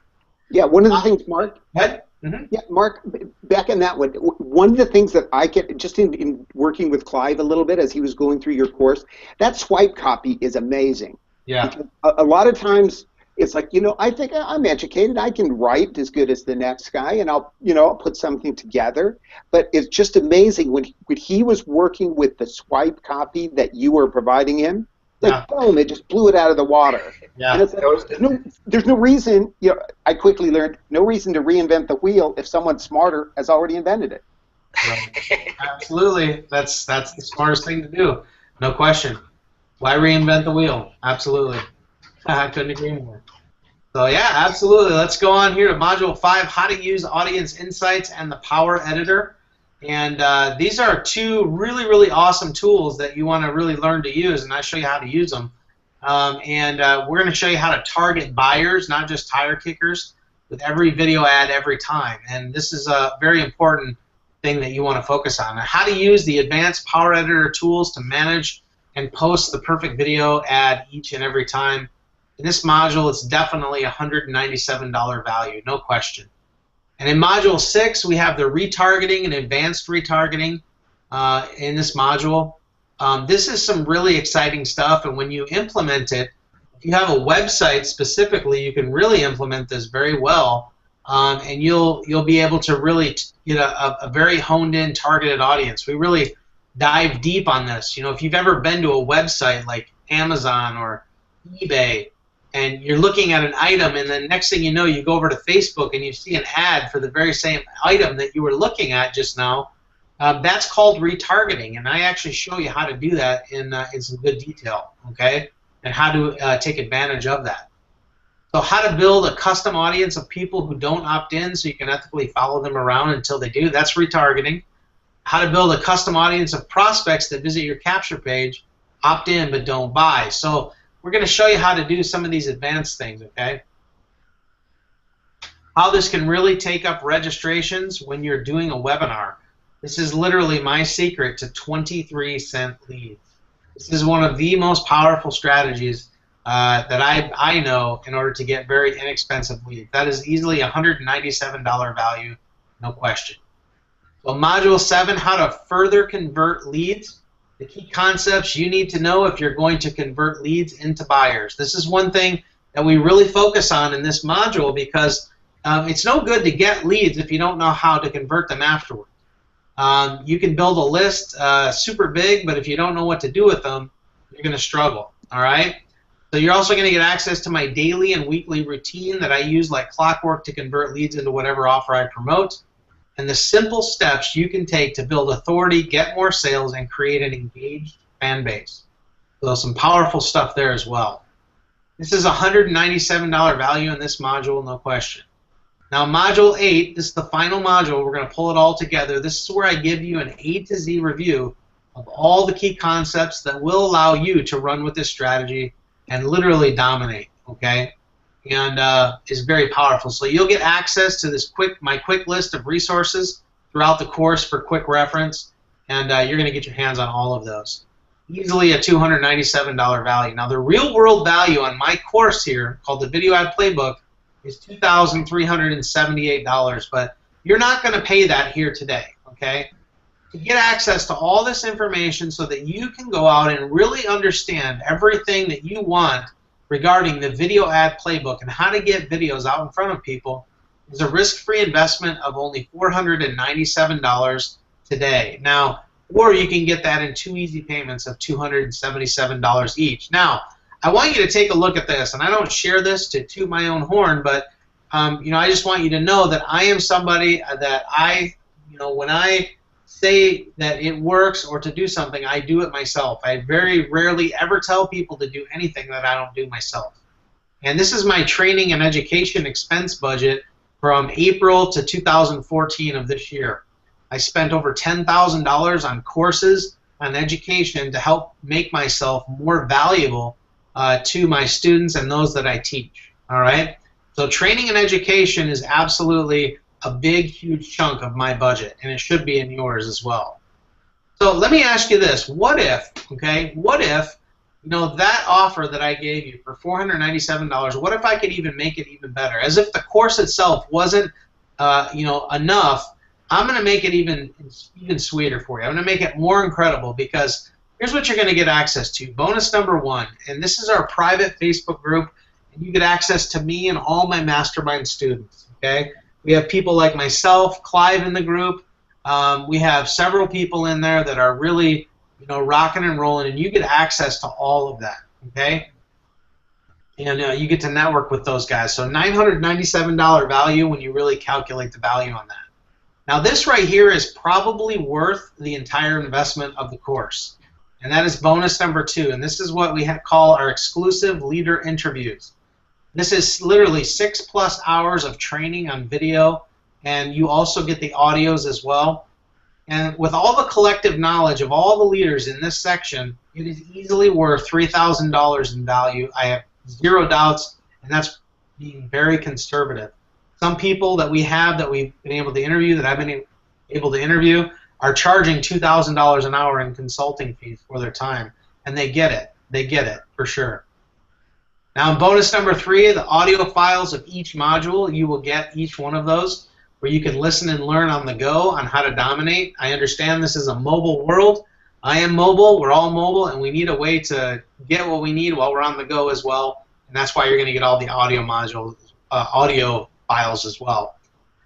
Yeah, one of the things, Mark. What? Mm-hmm. Yeah, Mark, back in that one of the things that I get, just in working with Clive a little bit as he was going through your course, that swipe copy is amazing. Yeah. Because a lot of times, it's like, I think I'm educated. I can write as good as the next guy, and I'll put something together. But it's just amazing when he was working with the swipe copy that you were providing him. Yeah. Like, boom, it just blew it out of the water. Yeah. And it's like, there's no reason, I quickly learned, no reason to reinvent the wheel if someone smarter has already invented it. Right. Absolutely. That's the smartest thing to do. No question. Why reinvent the wheel? Absolutely. I couldn't agree more. So yeah, absolutely. Let's go on here to Module 5, how to use Audience Insights and the Power Editor. And these are two really, really awesome tools that you want to really learn to use, and I'll show you how to use them. We're going to show you how to target buyers, not just tire kickers, with every video ad every time. And this is a very important thing that you want to focus on. How to use the advanced Power Editor tools to manage and post the perfect video ad each and every time. In this module, it's definitely a $197 value, no question. And in Module 6, we have the retargeting and advanced retargeting in this module. This is some really exciting stuff, and when you implement it, if you have a website specifically, you can really implement this very well, and you'll be able to really get a very honed-in, targeted audience. We really dive deep on this. If you've ever been to a website like Amazon or eBay, and you're looking at an item, and then next thing you know, you go over to Facebook and you see an ad for the very same item that you were looking at just now. That's called retargeting, and I actually show you how to do that in some good detail, okay, and how to take advantage of that. So how to build a custom audience of people who don't opt in so you can ethically follow them around until they do. That's retargeting. How to build a custom audience of prospects that visit your capture page, opt in but don't buy. So we're going to show you how to do some of these advanced things, okay? How this can really take up registrations when you're doing a webinar. This is literally my secret to 23-cent leads. This is one of the most powerful strategies that I know in order to get very inexpensive leads. That is easily a $197 value, no question. So Module 7, how to further convert leads. The key concepts you need to know if you're going to convert leads into buyers. This is one thing that we really focus on in this module because it's no good to get leads if you don't know how to convert them afterwards. You can build a list super big, but if you don't know what to do with them, you're going to struggle. All right? So you're also going to get access to my daily and weekly routine that I use like clockwork to convert leads into whatever offer I promote, and the simple steps you can take to build authority, get more sales, and create an engaged fan base. So some powerful stuff there as well. This is a $197 value in this module, no question. Now Module 8, this is the final module. We're going to pull it all together. This is where I give you an A to Z review of all the key concepts that will allow you to run with this strategy and literally dominate, okay? And is very powerful. So you'll get access to this my quick list of resources throughout the course for quick reference, and you're going to get your hands on all of those. Easily a $297 value. Now the real world value on my course here, called the Video Ad Playbook, is $2,378, but you're not going to pay that here today, okay? To get access to all this information so that you can go out and really understand everything that you want regarding the Video Ad Playbook and how to get videos out in front of people is a risk-free investment of only $497 today. Now, or you can get that in 2 easy payments of $277 each. Now, I want you to take a look at this, and I don't share this to toot my own horn, but I just want you to know that I am somebody that when I say that it works or to do something, I do it myself. I very rarely ever tell people to do anything that I don't do myself. And this is my training and education expense budget from April to 2014 of this year. I spent over $10,000 on courses on education to help make myself more valuable to my students and those that I teach. All right? So training and education is absolutely a big, huge chunk of my budget, and it should be in yours as well. So let me ask you this. What if, that offer that I gave you for $497, what if I could even make it even better? As if the course itself wasn't, enough, I'm going to make it even sweeter for you. I'm going to make it more incredible because here's what you're going to get access to. Bonus number 1, and this is our private Facebook group, and you get access to me and all my mastermind students, okay? We have people like myself, Clive in the group. We have several people in there that are really, rocking and rolling, and you get access to all of that, okay? And you get to network with those guys. So $997 value when you really calculate the value on that. Now this right here is probably worth the entire investment of the course. And that is bonus number 2. And this is what we call our exclusive leader interviews. This is literally 6+ hours of training on video, and you also get the audios as well. And with all the collective knowledge of all the leaders in this section, it is easily worth $3,000 in value. I have 0 doubts, and that's being very conservative. Some people that we've been able to interview, that I've been able to interview, are charging $2,000 an hour in consulting fees for their time, and they get it. They get it, for sure. Now, in bonus number 3, the audio files of each module, you will get each one of those where you can listen and learn on the go on how to dominate. I understand this is a mobile world. I am mobile. We're all mobile, and we need a way to get what we need while we're on the go as well. And that's why you're going to get all the audio modules, audio files as well.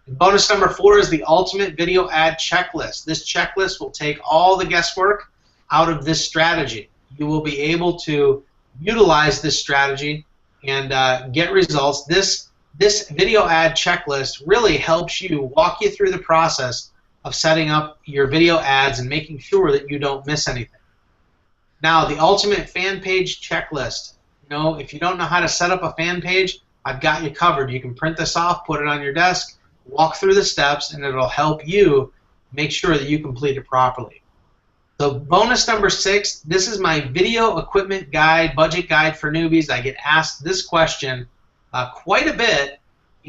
And bonus number 4 is the ultimate video ad checklist. This checklist will take all the guesswork out of this strategy. You will be able to utilize this strategy and get results. This video ad checklist really helps you, walk you through the process of setting up your video ads and making sure that you don't miss anything. Now, the ultimate fan page checklist. You know, if you don't know how to set up a fan page, I've got you covered. You can print this off, put it on your desk, walk through the steps, and it'll help you make sure that you complete it properly. So bonus number 6, this is my video equipment guide, budget guide for newbies. I get asked this question quite a bit,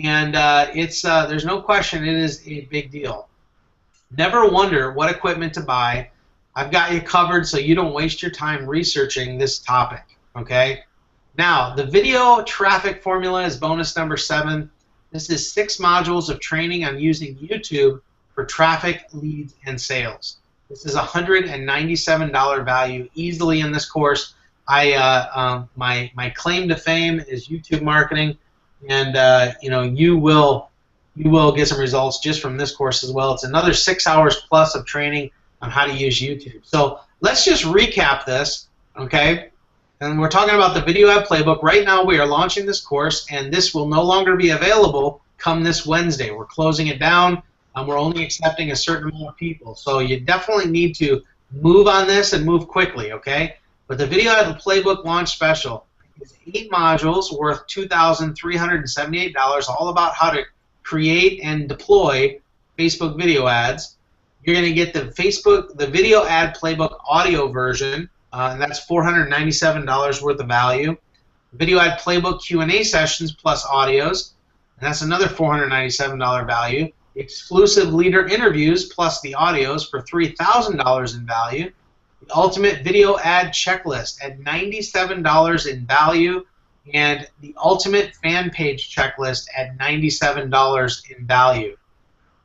and there's no question it is a big deal. Never wonder what equipment to buy. I've got you covered so you don't waste your time researching this topic, okay? Now, the video traffic formula is bonus number 7. This is 6 modules of training on using YouTube for traffic, leads, and sales. This is $197 value easily in this course. My claim to fame is YouTube marketing, and you will get some results just from this course as well. It's another 6 hours plus of training on how to use YouTube. So let's just recap this, okay? And we're talking about the video ad playbook. Right now we are launching this course, and this will no longer be available come this Wednesday. We're closing it down. We're only accepting a certain amount of people. So you definitely need to move on this and move quickly, okay? But the video ad playbook launch special is 8 modules worth $2,378, all about how to create and deploy Facebook video ads. You're going to get the video ad playbook audio version, and that's $497 worth of value. Video ad playbook Q&A sessions plus audios, and that's another $497 value. Exclusive leader interviews plus the audios for $3,000 in value. The ultimate video ad checklist at $97 in value, and the ultimate fan page checklist at $97 in value.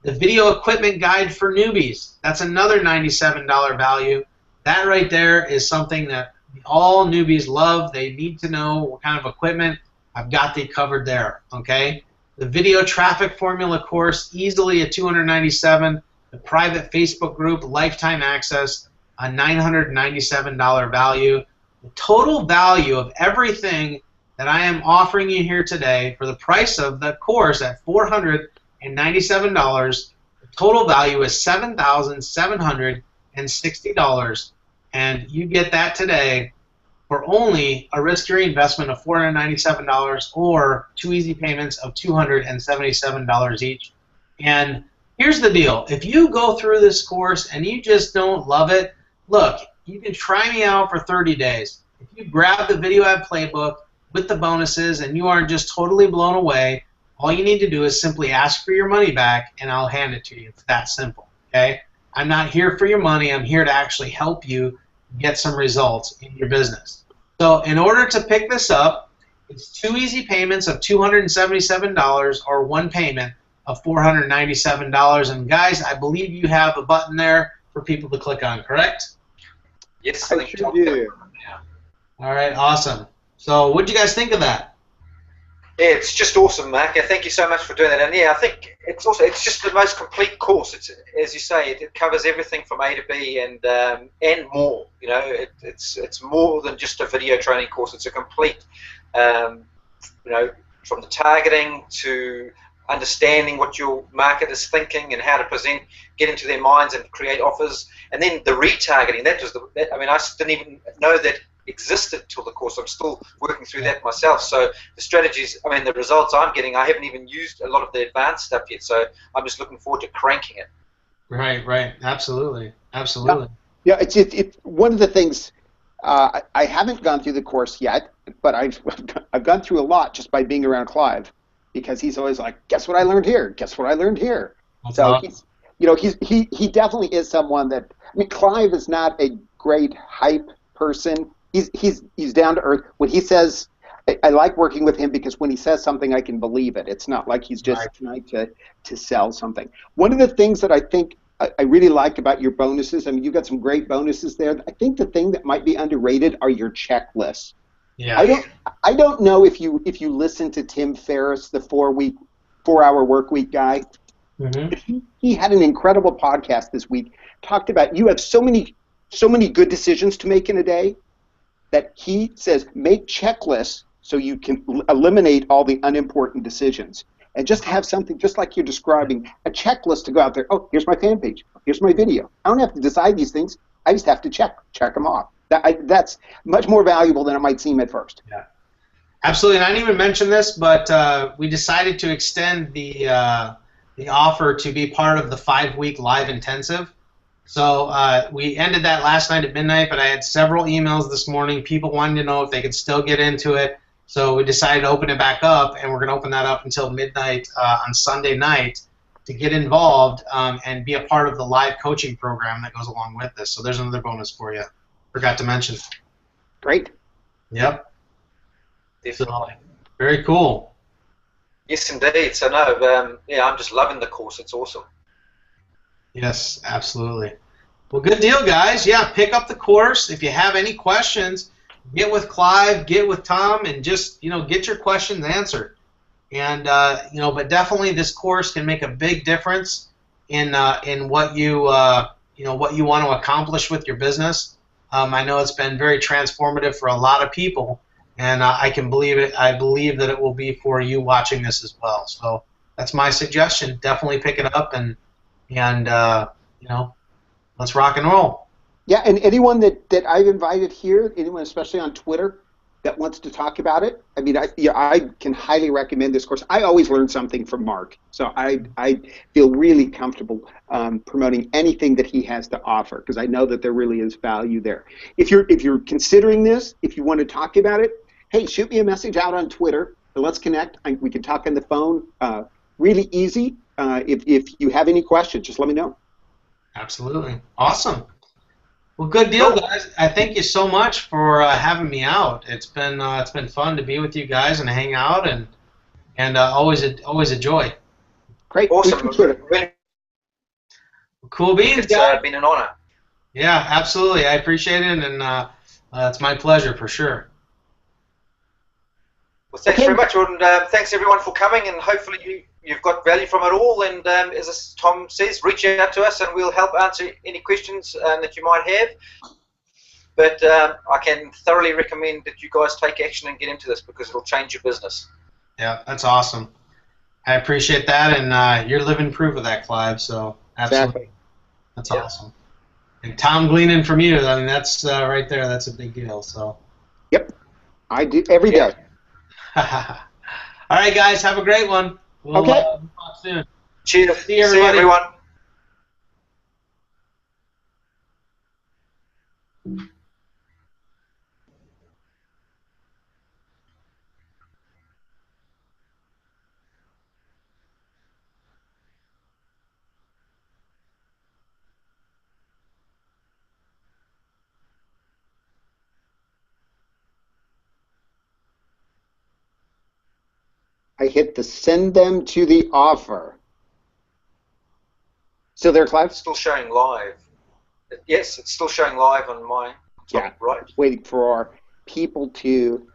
The video equipment guide for newbies, that's another $97 value. That right there is something that all newbies love. They need to know what kind of equipment. I've got you covered there, okay? The video traffic formula course, easily at $297. The private Facebook group, lifetime access, a $997 value. The total value of everything that I am offering you here today for the price of the course at $497, the total value is $7,760, and you get that today for only a risk-free investment of $497 or 2 easy payments of $277 each. And here's the deal. If you go through this course and you just don't love it, look, you can try me out for 30 days. If you grab the video ad playbook with the bonuses and you aren't just totally blown away, all you need to do is simply ask for your money back and I'll hand it to you. It's that simple, okay? I'm not here for your money. I'm here to actually help you get some results in your business. So in order to pick this up, it's 2 easy payments of $277 or 1 payment of $497. And guys, I believe you have a button there for people to click on, correct? Yes, I sure do. All right, awesome. So what did you guys think of that? Yeah, it's just awesome, Mark. Yeah, thank you so much for doing that. And yeah, I think it's just the most complete course. It's, as you say, it covers everything from A to B and more. You know, it's more than just a video training course. It's a complete, you know, from the targeting to understanding what your market is thinking and how to present, get into their minds and create offers, and then the retargeting. I mean, I didn't even know that existed till the course. I'm still working through that myself. So the strategies, I mean, the results I'm getting, I haven't even used a lot of the advanced stuff yet. So I'm just looking forward to cranking it. Right. Absolutely. Yeah, it's one of the things. I haven't gone through the course yet, but I've gone through a lot just by being around Clive, because he's always like, guess what I learned here? Guess what I learned here? That's so awesome. he definitely is someone that, I mean, Clive is not a great hype person. He's down to earth. When he says, I like working with him because when he says something, I can believe it. It's not like he's just trying to sell something. One of the things that I think I really like about your bonuses, I mean, you've got some great bonuses there. I think the thing that might be underrated are your checklists. Yeah. I don't know if you listen to Tim Ferriss, the 4-hour work week guy. Mm-hmm. He had an incredible podcast this week. Talked about, you have so many good decisions to make in a day, that he says make checklists so you can eliminate all the unimportant decisions, and just have something, just like you're describing, a checklist to go out there. Oh, here's my fan page. Here's my video. I don't have to decide these things. I just have to check them off. That's much more valuable than it might seem at first. Yeah, absolutely. And I didn't even mention this, but we decided to extend the offer to be part of the 5-week live intensive. So we ended that last night at midnight, but I had several emails this morning, people wanting to know if they could still get into it. So we decided to open it back up, and we're going to open that up until midnight on Sunday night to get involved and be a part of the live coaching program that goes along with this. So there's another bonus for you. Forgot to mention. Great. Yep. Definitely. So, very cool. Yes, indeed. So no, yeah, I'm just loving the course. It's awesome. Yes, absolutely. Well, good deal, guys. Yeah, pick up the course. If you have any questions, get with Clive, get with Tom, and just, get your questions answered. And but definitely this course can make a big difference in what you what you want to accomplish with your business. I know it's been very transformative for a lot of people, and I can believe it. I believe that it will be for you watching this as well. So that's my suggestion. Definitely pick it up and let's rock and roll. Yeah, and anyone that I've invited here, anyone especially on Twitter that wants to talk about it, I mean, I can highly recommend this course. I always learn something from Mark, so I feel really comfortable promoting anything that he has to offer, because I know that there really is value there. If you're considering this, if you want to talk about it, hey, shoot me a message out on Twitter, and let's connect. We can talk on the phone. Really easy. If you have any questions, just let me know. Absolutely. Awesome. Well, good deal, guys. I thank you so much for having me out. It's been fun to be with you guys and hang out, and always a joy. Great. Awesome. Really cool beans, it's been an honor. Yeah, absolutely. I appreciate it, and it's my pleasure for sure. Well, thanks very much, and thanks everyone for coming, and hopefully you've got value from it all, and as Tom says, reach out to us and we'll help answer any questions that you might have. But I can thoroughly recommend that you guys take action and get into this, because it'll change your business. Yeah, that's awesome. I appreciate that, and you're living proof of that, Clive, so absolutely. Exactly. That's awesome. And Tom gleaning from you, I mean, that's right there, that's a big deal. So. Yep, I do every day. All right, guys, have a great one. We'll talk soon. Cheers. See you, everyone. I hit the send them to the offer. Still there, Clive? It's still showing live. Yes, it's still showing live on my top right. Waiting for our people to